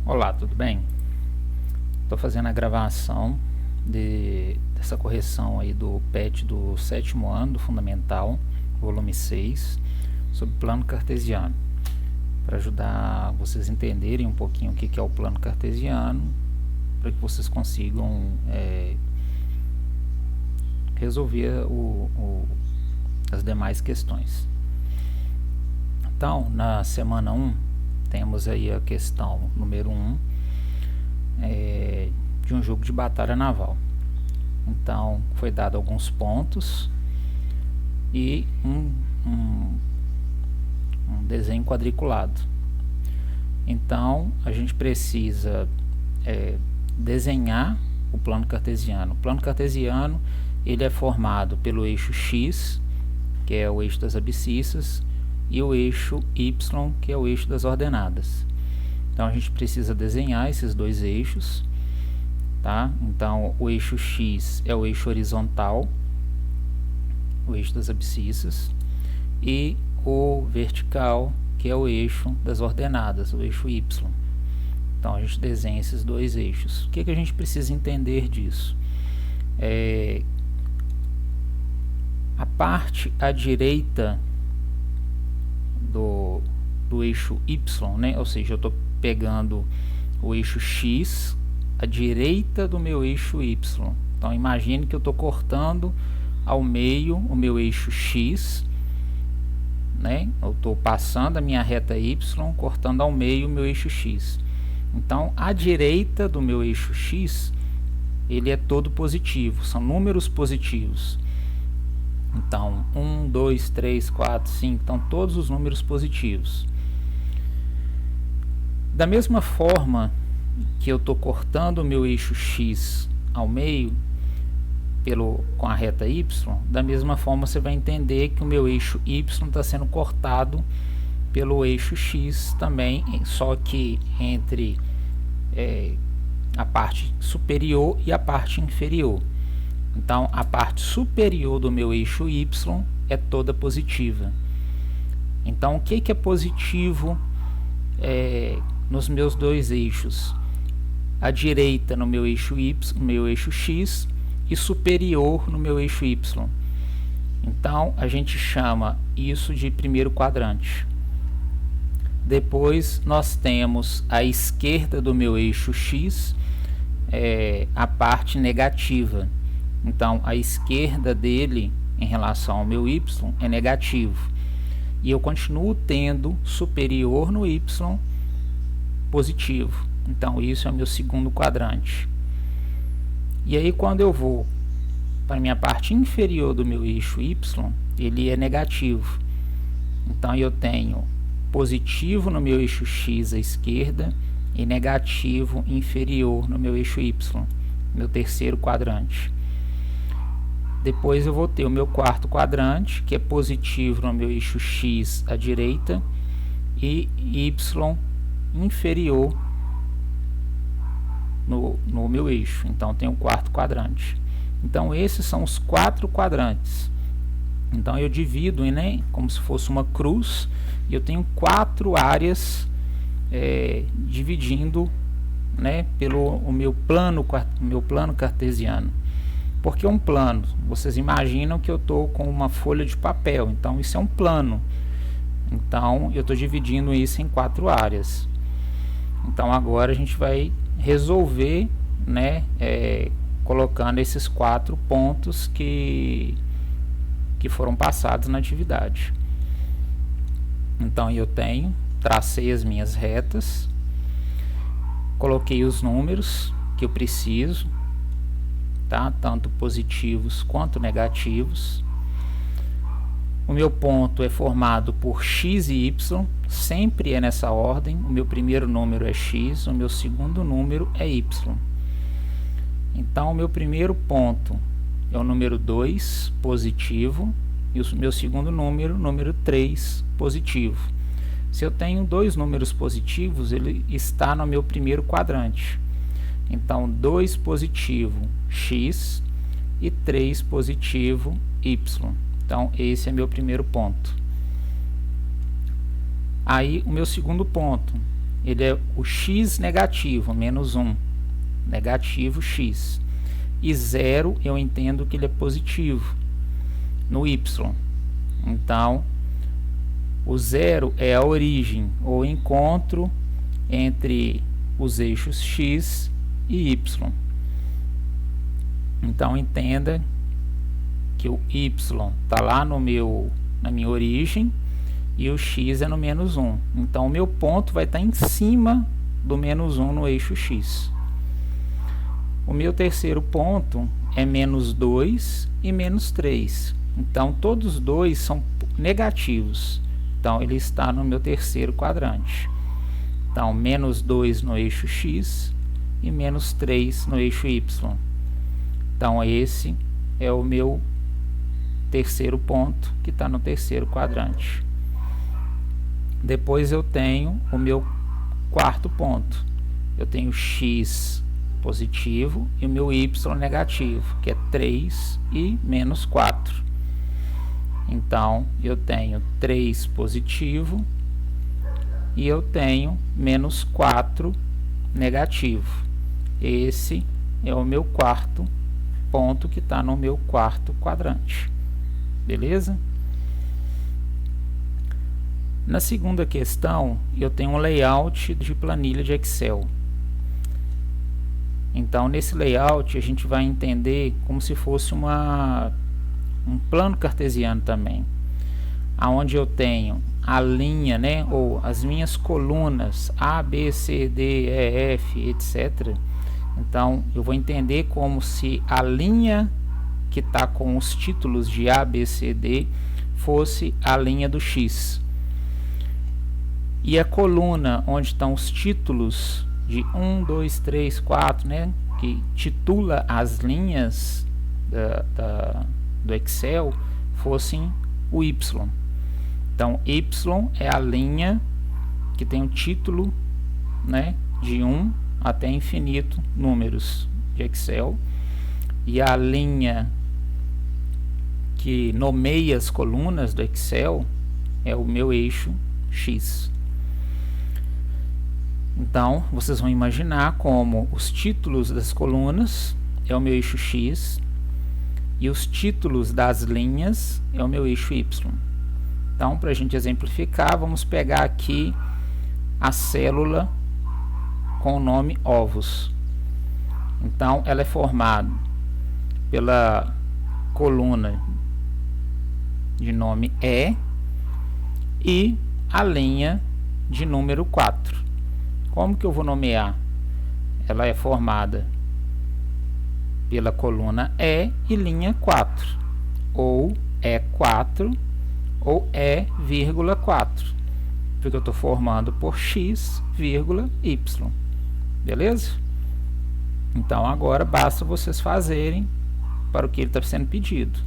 Olá, tudo bem? Estou fazendo a gravação dessa correção aí do PET do sétimo ano do Fundamental, volume 6, sobre plano cartesiano, para ajudar vocês a entenderem um pouquinho o que é o plano cartesiano, para que vocês consigam resolver as demais questões. Então, na semana 1, temos aí a questão número 1, de um jogo de batalha naval. Então, foi dado alguns pontos e um desenho quadriculado. Então, a gente precisa desenhar o plano cartesiano. O plano cartesiano ele é formado pelo eixo X, que é o eixo das abscissas, e o eixo Y, que é o eixo das ordenadas. Então a gente precisa desenhar esses dois eixos, tá? Então o eixo X é o eixo horizontal, o eixo das abscissas, e o vertical, que é o eixo das ordenadas, o eixo Y. Então a gente desenha esses dois eixos. O que a gente precisa entender disso? A parte à direita do eixo Y, né? Ou seja, eu estou pegando o eixo X à direita do meu eixo Y. Então imagine que eu estou cortando ao meio o meu eixo X, né? Eu estou passando a minha reta Y, cortando ao meio o meu eixo X. Então à direita do meu eixo X, ele é todo positivo, são números positivos. Então, 1, 2, 3, 4, 5, então todos os números positivos. Da mesma forma que eu estou cortando o meu eixo X ao meio com a reta Y, da mesma forma você vai entender que o meu eixo Y está sendo cortado pelo eixo X também, só que entre a parte superior e a parte inferior. Então, a parte superior do meu eixo Y é toda positiva. Então, o que é positivo nos meus dois eixos? A direita no meu eixo Y, no meu eixo X, e superior no meu eixo Y. Então, a gente chama isso de primeiro quadrante. Depois, nós temos a esquerda do meu eixo X, a parte negativa. Então, a esquerda dele em relação ao meu Y é negativo. E eu continuo tendo superior no Y positivo. Então, isso é o meu segundo quadrante. E aí, quando eu vou para a minha parte inferior do meu eixo Y, ele é negativo. Então, eu tenho positivo no meu eixo X à esquerda e negativo inferior no meu eixo Y, meu terceiro quadrante. Depois eu vou ter o meu quarto quadrante, que é positivo no meu eixo X à direita e Y inferior no meu eixo. Então tem o quarto quadrante. Então esses são os quatro quadrantes. Então eu divido, né, como se fosse uma cruz, e eu tenho quatro áreas dividindo, né, pelo o meu plano cartesiano. Porque um plano, vocês imaginam que eu estou com uma folha de papel, então isso é um plano. Então eu estou dividindo isso em quatro áreas. Então agora a gente vai resolver, né, colocando esses quatro pontos que foram passados na atividade. Então eu tracei as minhas retas, coloquei os números que eu preciso, tá? Tanto positivos quanto negativos. O meu ponto é formado por X e Y, sempre é nessa ordem. O meu primeiro número é X, o meu segundo número é Y. Então, o meu primeiro ponto é o número 2, positivo, e o meu segundo número 3, positivo. Se eu tenho dois números positivos, ele está no meu primeiro quadrante. Então, 2 positivo, X, e 3 positivo, Y. Então, esse é meu primeiro ponto. Aí, o meu segundo ponto, ele é o x negativo, menos 1, negativo x. E 0 eu entendo que ele é positivo no y. Então, o 0 é a origem, ou encontro entre os eixos x e y. Então, entenda que o y está lá na minha origem e o x é no menos 1. Então, o meu ponto vai estar em cima do menos 1 no eixo x. O meu terceiro ponto é menos 2 e menos 3. Então, todos os dois são negativos. Então, ele está no meu terceiro quadrante. Então, menos 2 no eixo x e menos 3 no eixo y. Então, esse é o meu terceiro ponto, que está no terceiro quadrante. Depois eu tenho o meu quarto ponto. Eu tenho x positivo e o meu y negativo, que é 3 e menos 4. Então, eu tenho 3 positivo e eu tenho menos 4 negativo. Esse é o meu quarto ponto, que está no meu quarto quadrante. Beleza? Na segunda questão, eu tenho um layout de planilha de Excel. Então, nesse layout, a gente vai entender como se fosse um plano cartesiano também, aonde eu tenho a linha, né, ou as minhas colunas A, B, C, D, E, F, etc. Então, eu vou entender como se a linha que está com os títulos de A, B, C, D fosse a linha do X. E a coluna onde estão os títulos de 1, 2, 3, 4, né, que titula as linhas do Excel, fossem o Y. Então, Y é a linha que tem o título, né, de 1 até infinito números de Excel. E a linha que nomeia as colunas do Excel é o meu eixo X. Então, vocês vão imaginar como os títulos das colunas é o meu eixo X e os títulos das linhas é o meu eixo Y. Então, para a gente exemplificar, vamos pegar aqui a célula com o nome ovos. Então, ela é formada pela coluna de nome e a linha de número 4. Como que eu vou nomear? Ela é formada pela coluna E e linha 4, ou E4 ou E,4, porque eu estou formando por X, Y. Beleza? Então agora basta vocês fazerem para o que ele está sendo pedido.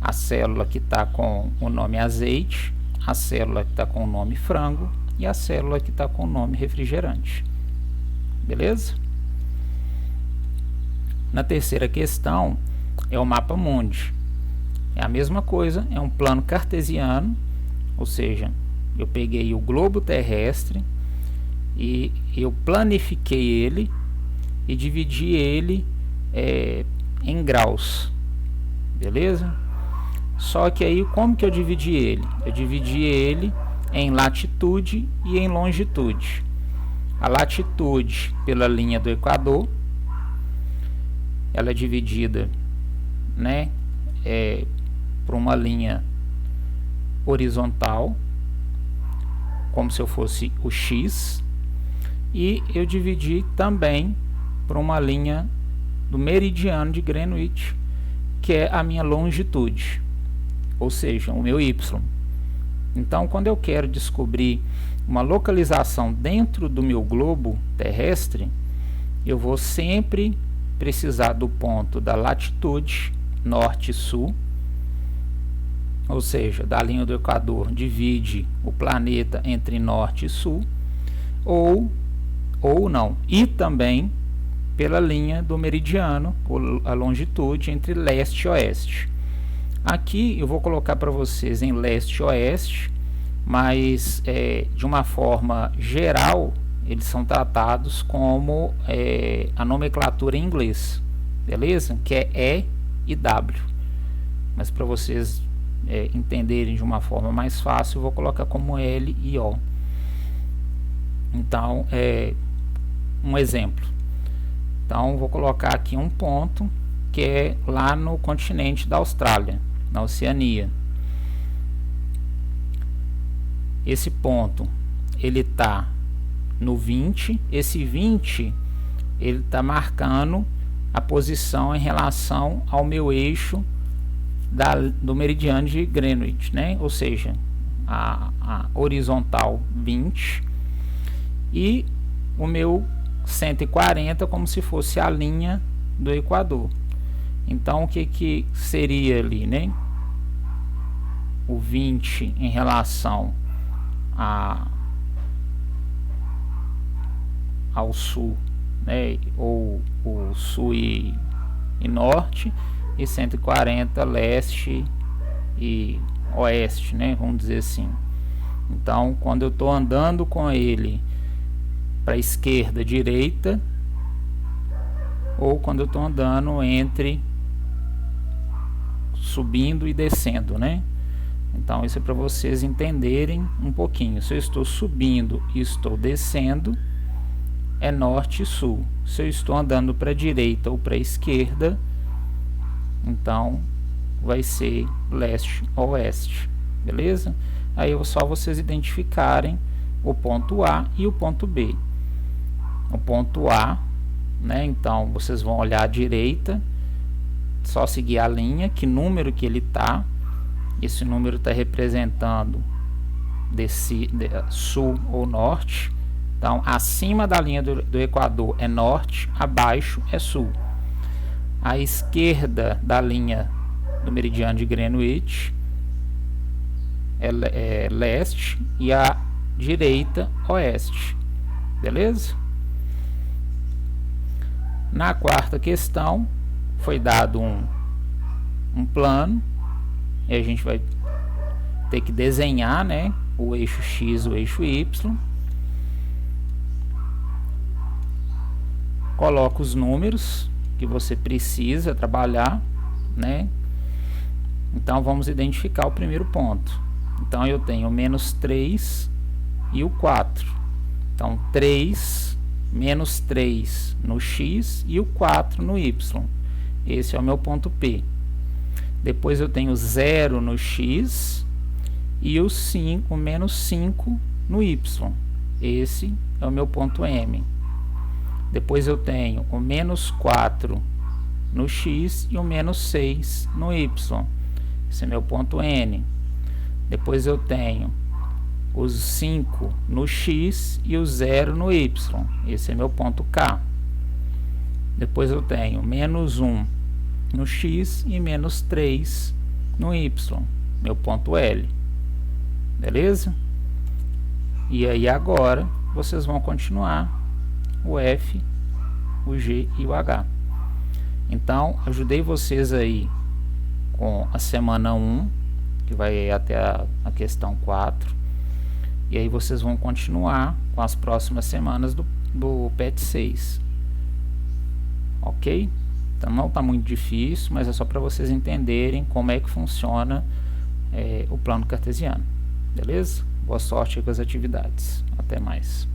A célula que está com o nome azeite, a célula que está com o nome frango e a célula que está com o nome refrigerante. Beleza? Na terceira questão é o mapa mundi. É a mesma coisa, é um plano cartesiano, ou seja, eu peguei o globo terrestre e eu planifiquei ele e dividi ele em graus. Beleza? Só que aí, como que eu dividi ele? Eu dividi ele em latitude e em longitude. A latitude pela linha do Equador, ela é dividida, né, por uma linha horizontal, como se eu fosse o X, e eu dividi também por uma linha do meridiano de Greenwich, que é a minha longitude, ou seja, o meu Y. Então, quando eu quero descobrir uma localização dentro do meu globo terrestre, eu vou sempre precisar do ponto da latitude norte e sul, ou seja, da linha do Equador divide o planeta entre norte e sul, ou não, e também pela linha do meridiano, a longitude entre leste e oeste. Aqui eu vou colocar para vocês em leste e oeste, mas de uma forma geral eles são tratados como a nomenclatura em inglês, beleza? Que é E e W. Mas para vocês entenderem de uma forma mais fácil, eu vou colocar como L e O. Então, um exemplo. Então, vou colocar aqui um ponto que é lá no continente da Austrália, na Oceania. Esse ponto, ele está no 20. Esse 20, ele está marcando a posição em relação ao meu eixo do meridiano de Greenwich, né? Ou seja, a horizontal 20 e o meu 140 como se fosse a linha do Equador. Então, o que seria ali, né? O 20 em relação ao sul, né? Ou o sul e norte, e 140 leste e oeste, né? Vamos dizer assim. Então, quando eu estou andando com ele para esquerda, direita, ou quando eu estou andando entre subindo e descendo, né? Então, isso é para vocês entenderem um pouquinho. Se eu estou subindo e estou descendo, é norte e sul. Se eu estou andando para a direita ou para a esquerda, então vai ser leste ou oeste, beleza? Aí é só vocês identificarem o ponto A e o ponto B. O ponto A, né? Então vocês vão olhar à direita, só seguir a linha, que número que ele está. Esse número está representando sul ou norte. Então, acima da linha do Equador é norte, abaixo é sul. À esquerda da linha do meridiano de Greenwich é leste e à direita, oeste. Beleza? Na quarta questão, foi dado um plano, e a gente vai ter que desenhar, né, o eixo X, o eixo Y. Coloca os números que você precisa trabalhar, né? Então vamos identificar o primeiro ponto. Então eu tenho o menos 3 e o 4. Então 3, menos 3 no X e o 4 no Y. Esse é o meu ponto P. Depois eu tenho 0 no X e o menos 5 no Y. Esse é o meu ponto M. Depois eu tenho o menos 4 no X e o menos 6 no Y. Esse é meu ponto N. Depois eu tenho os 5 no X e o 0 no Y. Esse é meu ponto K. Depois eu tenho menos 1 no X e menos 3 no Y. Meu ponto L. Beleza? E aí agora vocês vão continuar o F, o G e o H. Então, ajudei vocês aí com a semana 1, que vai até a questão 4. E aí vocês vão continuar com as próximas semanas do PET 6. Ok? Então não está muito difícil, mas é só para vocês entenderem como é que funciona o plano cartesiano. Beleza? Boa sorte com as atividades. Até mais.